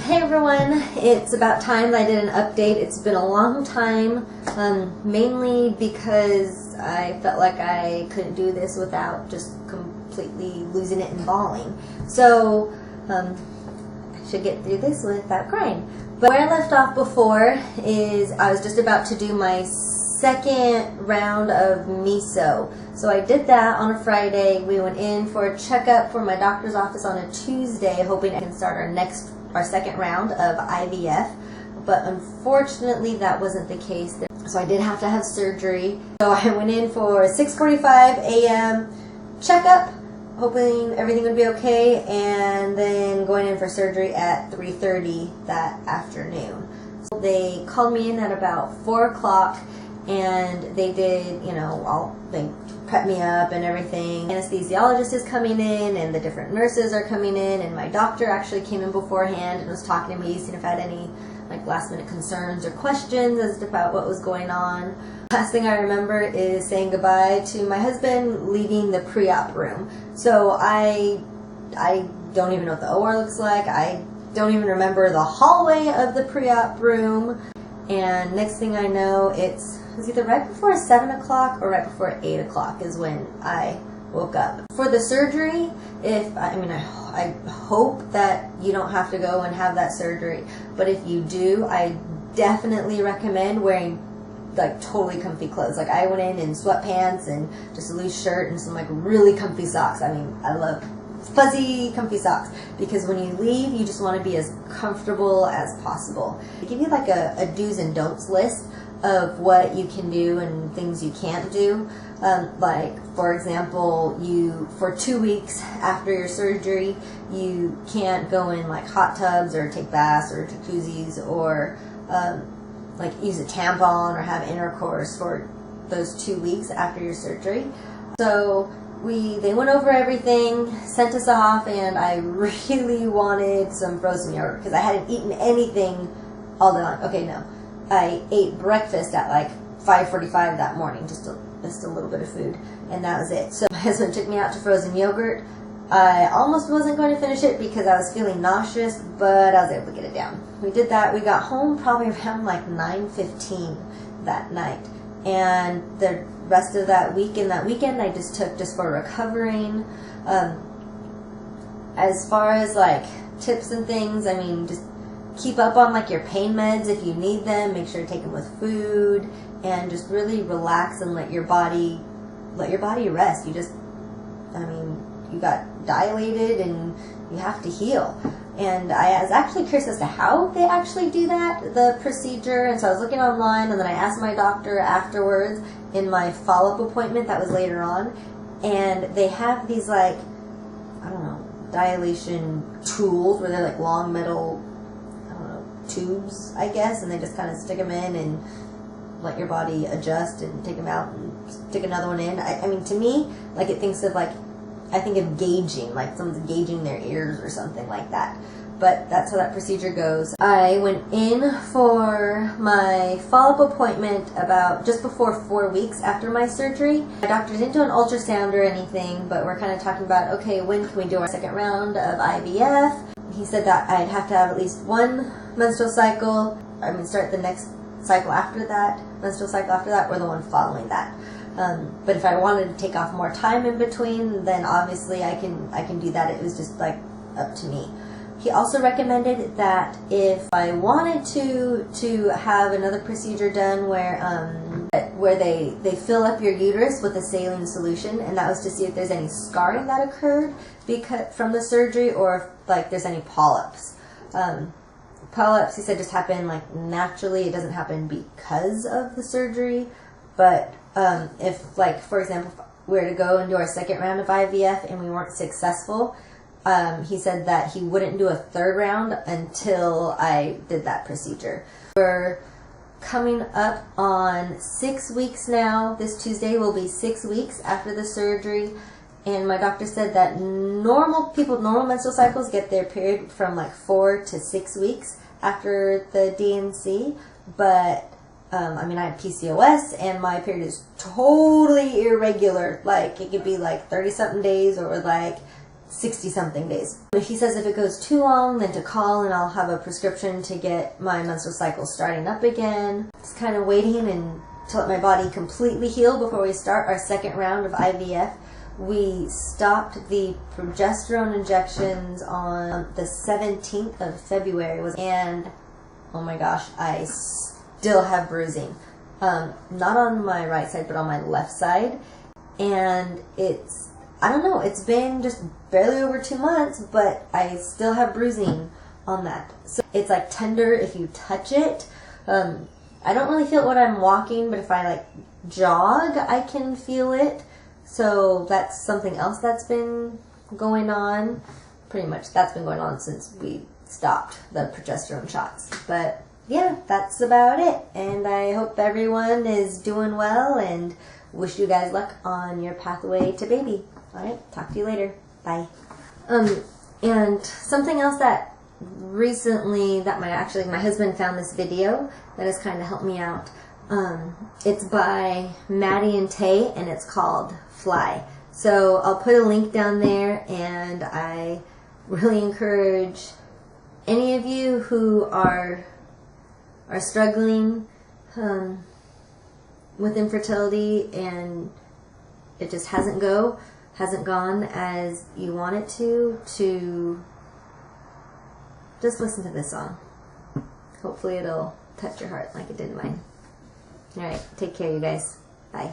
Hey everyone, it's about time that I did an update. It's been a long time, mainly because I felt like I couldn't do this without just completely losing it and bawling. So, I should get through this without crying. But where I left off before is I was just about to do my second round of meso. So I did that on a Friday. We went in for a checkup for my doctor's office on a Tuesday, hoping I can start our second round of IVF. But unfortunately, that wasn't the case. So I did have to have surgery. So I went in for a 6:45 a.m. checkup, hoping everything would be okay, and then going in for surgery at 3:30 that afternoon. So they called me in at about 4 o'clock, and they did, they prepped me up and everything. Anesthesiologist is coming in, and the different nurses are coming in, and my doctor actually came in beforehand and was talking to me, seeing if I had any last minute concerns or questions as to about what was going on. Last thing I remember is saying goodbye to my husband, leaving the pre-op room. So I don't even know what the OR looks like. I don't even remember the hallway of the pre-op room. And next thing I know, it was either right before 7 o'clock or right before 8 o'clock is when I woke up. For the surgery, I hope that you don't have to go and have that surgery. But if you do, I definitely recommend wearing totally comfy clothes. I went in sweatpants and just a loose shirt and some really comfy socks. I love fuzzy, comfy socks, because when you leave, you just want to be as comfortable as possible. They give you a do's and don'ts list of what you can do and things you can't do. For example, for 2 weeks after your surgery, you can't go in hot tubs or take baths or jacuzzis or use a tampon or have intercourse for those 2 weeks after your surgery. So they went over everything, sent us off, and I really wanted some frozen yogurt because I hadn't eaten anything all day long. Okay, no. I ate breakfast at 5:45 that morning, just a little bit of food, and that was it. So my husband took me out to frozen yogurt. I almost wasn't going to finish it because I was feeling nauseous, but I was able to get it down. We did that. We got home probably around 9:15 that night, and the rest of that weekend I just took just for recovering. As far as tips and things, just keep up on your pain meds if you need them. Make sure to take them with food, and just really relax and let your body rest. You got dilated and you have to heal. And I was actually curious as to how they actually do that, the procedure. And so I was looking online, and then I asked my doctor afterwards in my follow-up appointment that was later on. And they have these dilation tools where they're long metal, tubes, I guess, and they just kind of stick them in and let your body adjust and take them out and stick another one in. To me, it thinks of I think of gauging, someone's gauging their ears or something like that. But that's how that procedure goes. I went in for my follow-up appointment about just before 4 weeks after my surgery. My doctor didn't do an ultrasound or anything, but we're kind of talking about, okay, when can we do our second round of IVF? He said that I'd have to have at least one menstrual cycle. Start the next cycle after that, menstrual cycle after that, or the one following that. But if I wanted to take off more time in between, then obviously I can do that. It was just up to me. He also recommended that if I wanted to have another procedure done where they fill up your uterus with a saline solution, and that was to see if there's any scarring that occurred from the surgery, or if there's any polyps. Polyps, he said, just happen naturally. It doesn't happen because of the surgery. But if for example, if we were to go and do our second round of IVF and we weren't successful, he said that he wouldn't do a third round until I did that procedure. We're coming up on 6 weeks now. This Tuesday will be 6 weeks after the surgery. And my doctor said that normal menstrual cycles get their period from 4 to 6 weeks after the D&C. But I have PCOS, and my period is totally irregular. It could be 30-something days or 60 something days. He says if it goes too long, then to call and I'll have a prescription to get my menstrual cycle starting up again. Just kind of waiting and to let my body completely heal before we start our second round of IVF. We stopped the progesterone injections on the 17th of February, and oh my gosh, I still have bruising. Not on my right side, but on my left side. And it's, I don't know, it's been just barely over 2 months, but I still have bruising on that. So it's like tender if you touch it. I don't really feel it when I'm walking, but if I like jog, I can feel it. So that's something else that's been going on. Pretty much that's been going on since we stopped the progesterone shots. But yeah, that's about it. And I hope everyone is doing well and wish you guys luck on your pathway to baby. Alright, talk to you later. Bye. And something else that recently, that my husband found this video that has kind of helped me out. It's by Maddie and Tay, and it's called Fly. So I'll put a link down there, and I really encourage any of you who are struggling with infertility and it just hasn't gone as you want it to just listen to this song. Hopefully it'll touch your heart like it did mine. Alright, take care you guys. Bye.